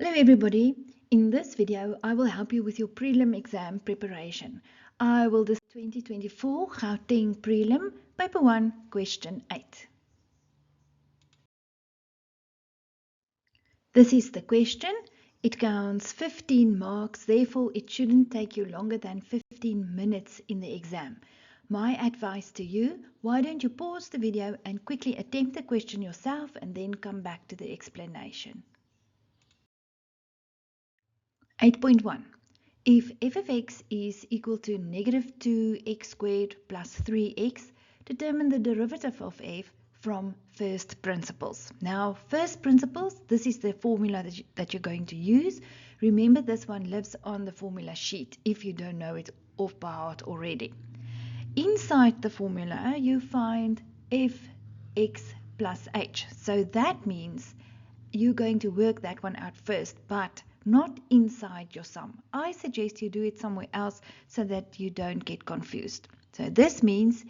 Hello everybody, in this video I will help you with your prelim exam preparation. I will discuss 2024 Gauteng Prelim Paper 1 Question 8. This is the question. It counts 15 marks, therefore it shouldn't take you longer than 15 minutes in the exam. My advice to you, why don't you pause the video and quickly attempt the question yourself and then come back to the explanation. 8.1. If f of x is equal to negative 2x squared plus 3x, determine the derivative of f from first principles. Now, first principles, this is the formula that you're going to use. Remember, this one lives on the formula sheet if you don't know it off by heart already. Inside the formula, you find fx plus h. So that means you're going to work that one out first, but not inside your sum. I suggest you do it somewhere else so that you don't get confused. So this means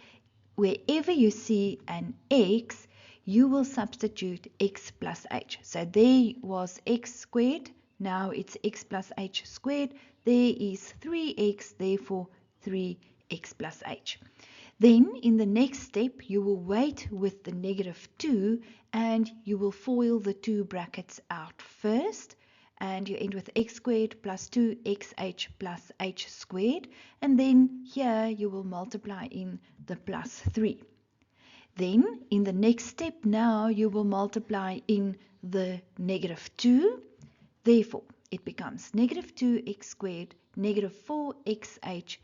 wherever you see an x, you will substitute x plus h. So there was x squared, now it's x plus h squared. There is 3x, therefore 3x plus h. Then in the next step, you will wait with the negative 2 and you will FOIL the two brackets out first. And you end with x squared plus 2xh plus h squared. And then here you will multiply in the plus 3. Then in the next step now you will multiply in the negative 2. Therefore it becomes negative 2x squared negative 4xh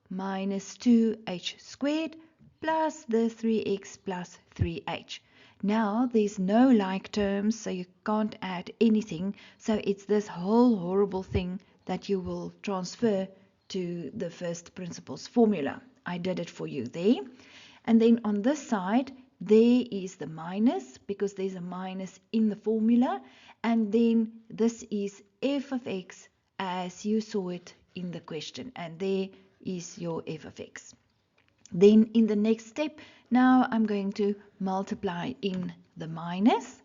minus 2h squared plus the 3x plus 3h. Now there's no like terms, so you can't add anything. So it's this whole horrible thing that you will transfer to the first principles formula. I did it for you there. And then on this side, there is the minus because there's a minus in the formula. And then this is f of x as you saw it in the question. And there is your f of x. Then in the next step, now I'm going to multiply in the minus.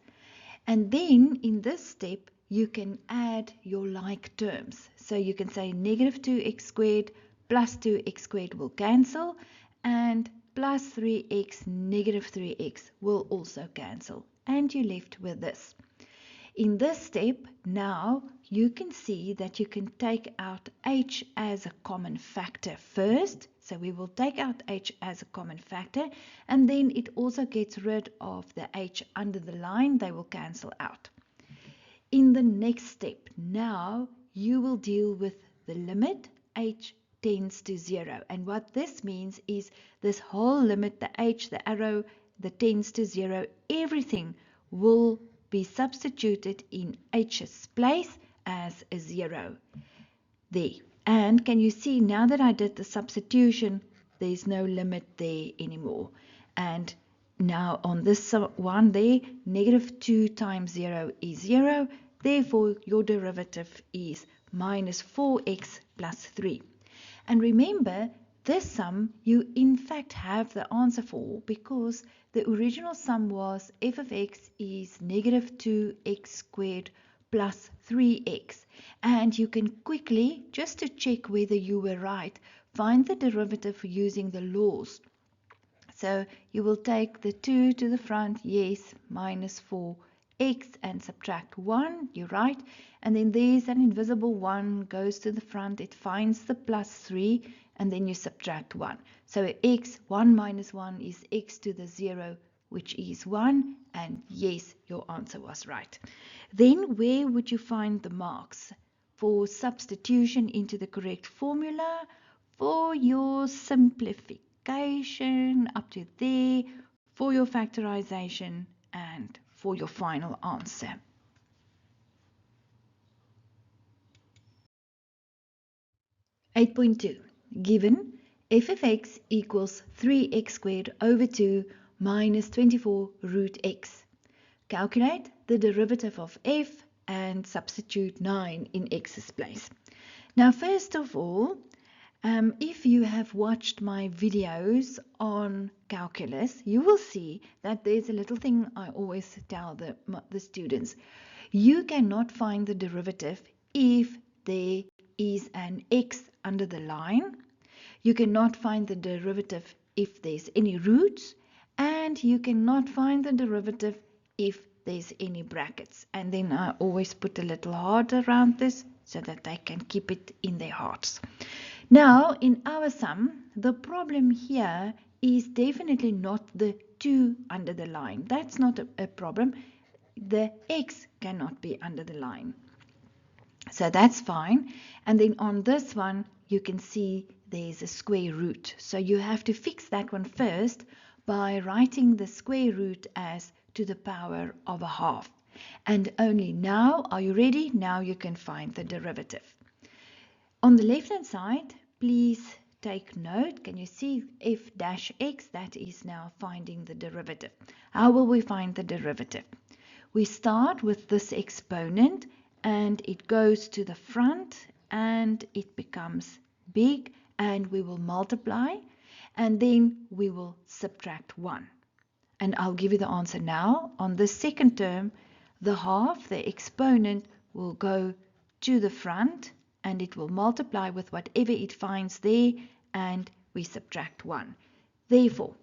And then in this step, you can add your like terms. So you can say negative 2x squared plus 2x squared will cancel. And plus 3x negative 3x will also cancel. And you're left with this. In this step, now you can see that you can take out h as a common factor first. So we will take out h as a common factor, and then it also gets rid of the h under the line. They will cancel out. In the next step, now you will deal with the limit h tends to 0. And what this means is this whole limit, the h, the arrow, the tends to 0, everything will be substituted in h's place as a 0 there. And can you see now that I did the substitution, there's no limit there anymore. And now on this one there, negative 2 times 0 is 0. Therefore, your derivative is minus 4x plus 3. And remember, this sum you in fact have the answer for because the original sum was f of x is negative 2x squared plus 3x. And you can quickly, just to check whether you were right, find the derivative using the laws. So you will take the 2 to the front, yes, minus 4x, and subtract 1, you're right. And then there's an invisible 1, goes to the front, it finds the plus 3, and then you subtract 1. So x, 1 minus 1 is x to the 0, which is 1, and yes, your answer was right. Then where would you find the marks? For substitution into the correct formula, for your simplification up to there, for your factorization, and for your final answer. (8.2) Given f of x equals 3x squared over 2 minus 24 root x. Calculate the derivative of f and substitute 9 in x's place. Now, first of all, if you have watched my videos on calculus, you will see that there's a little thing I always tell the students. You cannot find the derivative if there is an x under the line. You cannot find the derivative if there's any roots, and you cannot find the derivative if there's any brackets. And then I always put a little heart around this so that they can keep it in their hearts. Now, in our sum, the problem here is definitely not the 2 under the line. That's not a problem. The x cannot be under the line. So that's fine. And then on this one, you can see there's a square root. So you have to fix that one first by writing the square root as to the power of a half. And only now, are you ready? Now you can find the derivative. On the left hand side, please take note. Can you see f dash x? That is now finding the derivative. How will we find the derivative? We start with this exponent and it goes to the front and it becomes big, and we will multiply and then we will subtract 1. And I'll give you the answer now. On the second term, the half, the exponent, will go to the front and it will multiply with whatever it finds there, and we subtract 1. Therefore,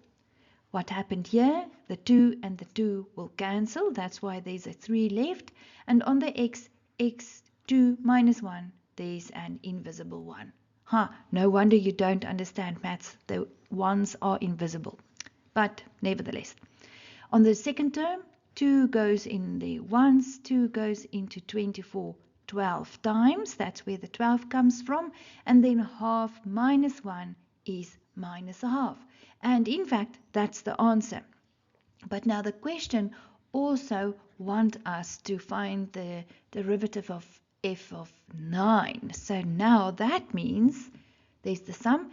what happened here? The 2 and the 2 will cancel. That's why there's a 3 left. And on the x, x2 minus 1, there's an invisible 1. No wonder you don't understand maths. The 1s are invisible. But nevertheless, on the second term, 2 goes in the 1s, 2 goes into 24 12 times. That's where the 12 comes from. And then half minus 1 is minus a half. And in fact, that's the answer. But now the question also wants us to find the derivative of f of 9. So now that means, there's the sum.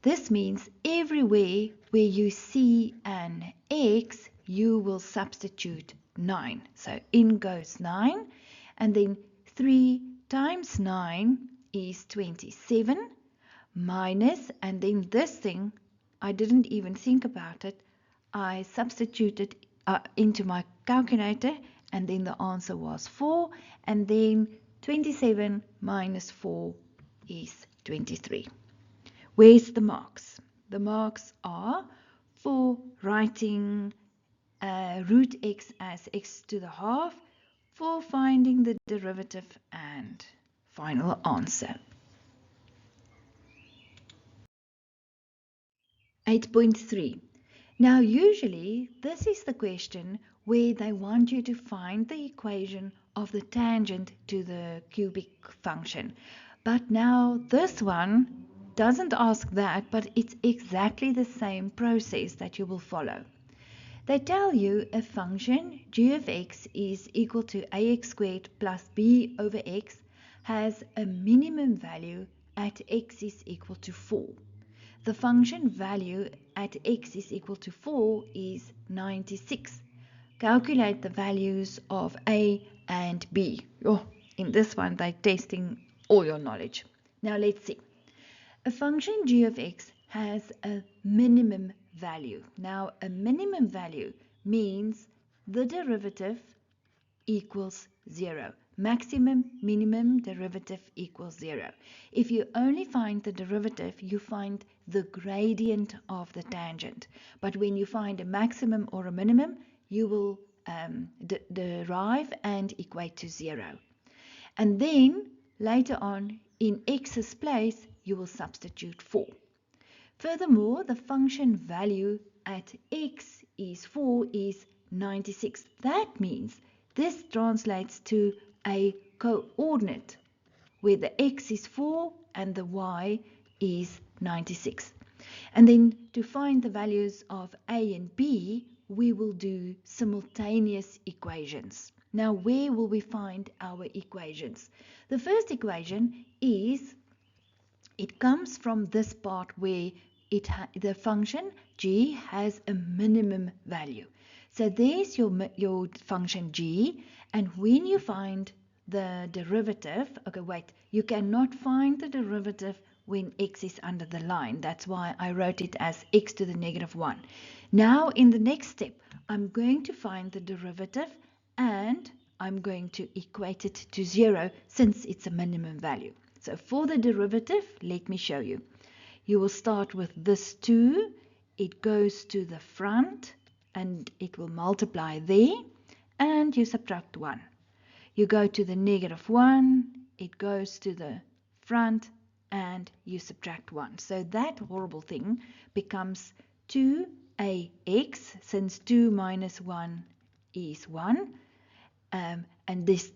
This means everywhere where you see an x, you will substitute 9. So in goes 9. And then 3 times 9 is 27 minus, and then this thing, I didn't even think about it. I substituted into my calculator, and then the answer was 4, and then 27 minus 4 is 23. Where's the marks? The marks are for writing root x as x to the half, for finding the derivative, and final answer. 8.3. Now usually this is the question where they want you to find the equation of the tangent to the cubic function. But now this one doesn't ask that, but it's exactly the same process that you will follow. They tell you a function g of x is equal to ax squared plus b over x has a minimum value at x is equal to 4. The function value at x is equal to 4 is 96. Calculate the values of a and b. In this one, they're testing all your knowledge. Now let's see. A function g of x has a minimum value. Now a minimum value means the derivative equals 0. Maximum, minimum, derivative equals 0. If you only find the derivative, you find the gradient of the tangent. But when you find a maximum or a minimum, you will derive and equate to 0. And then later on, in x's place, you will substitute 4. Furthermore, the function value at x is 4 is 96. That means this translates to a coordinate where the x is 4 and the y is 96. And then to find the values of a and b, we will do simultaneous equations. Now, where will we find our equations? The first equation is, it comes from this part where the function g has a minimum value. So there's your function g, and when you find the derivative, okay, wait, you cannot find the derivative when x is under the line. That's why I wrote it as x to the negative 1. Now in the next step, I'm going to find the derivative and I'm going to equate it to 0 since it's a minimum value. So for the derivative, let me show you. You will start with this 2. It goes to the front and it will multiply there, and you subtract 1. You go to the -1, it goes to the front and you subtract 1. So that horrible thing becomes 2ax, since 2 minus 1 is 1. And this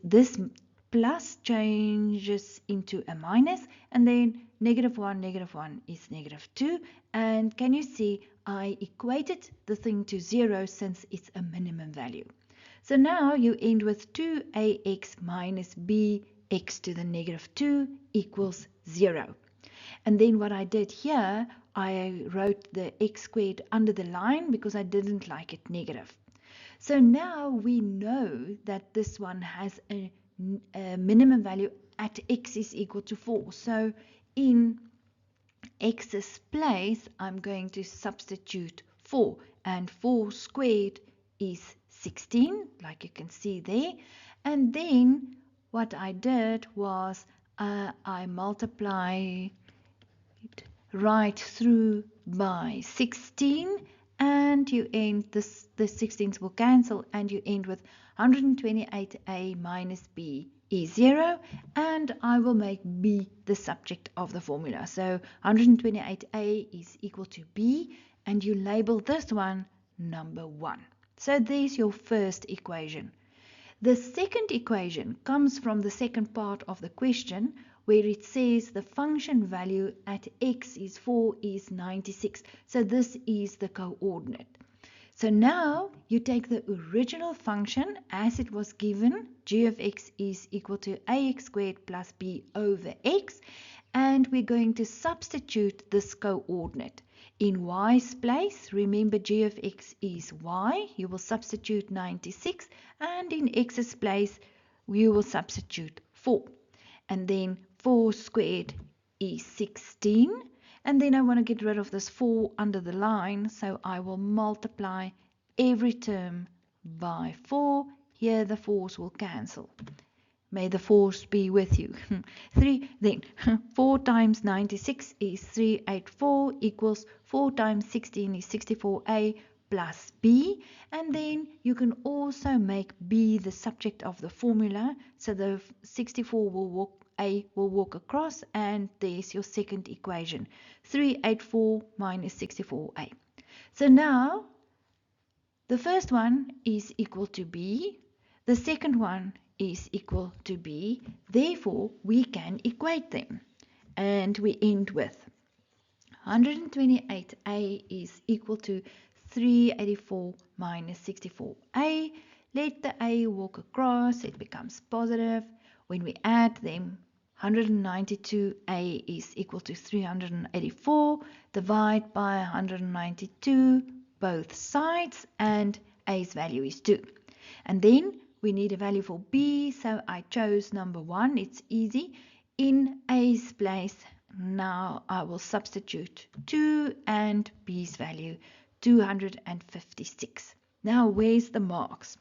plus changes into a minus, and then -1 is -2. And can you see I equated the thing to 0 since it's a minimum value. So now you end with 2ax minus bx to the -2 equals 0. And then what I did here, I wrote the x squared under the line because I didn't like it negative. So now we know that this one has a minimum value at x is equal to 4. So in x's place, I'm going to substitute 4. And 4 squared is 16, like you can see there. And then what I did was I multiplied right through by 16, and you end this, the 16s will cancel, and you end with 128a minus b is 0, and I will make b the subject of the formula. So 128a is equal to b, and you label this one number 1. So there's your first equation. The second equation comes from the second part of the question, where it says the function value at x is 4 is 96. So this is the coordinate. So now you take the original function as it was given, g of x is equal to ax squared plus b over x, and we're going to substitute this coordinate. In y's place, remember g of x is y, you will substitute 96, and in x's place, you will substitute 4. And then 4 squared is 16. And then I want to get rid of this 4 under the line, so I will multiply every term by 4. Here the 4's will cancel. May the force be with you. 4 times 96 is 384 equals 4 times 16 is 64a plus b. And then you can also make b the subject of the formula. So the 64 will walk across, and there's your second equation. 384 minus 64a. So now the first one is equal to b. The second one is equal to b, therefore we can equate them, and we end with 128a is equal to 384 minus 64a. Let the a walk across, it becomes positive. When we add them, 192a is equal to 384, divide by 192 both sides, and a's value is 2. And then we need a value for b, so I chose number 1. It's easy. In a's place, now I will substitute 2 and b's value 256. Now where's the marks?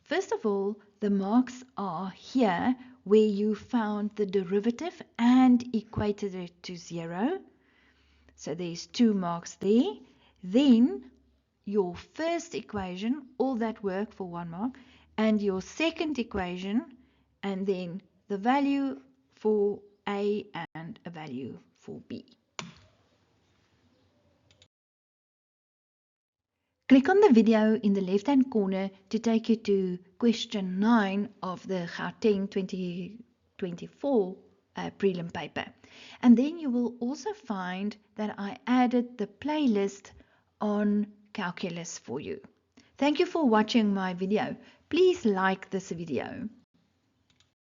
First of all, the marks are here where you found the derivative and equated it to 0. So there's 2 marks there. Then your first equation, all that work for 1 mark, and your second equation, and then the value for A and a value for B. Click on the video in the left-hand corner to take you to question 9 of the Gauteng 2024 prelim paper. And then you will also find that I added the playlist on calculus for you. Thank you for watching my video. Please like this video.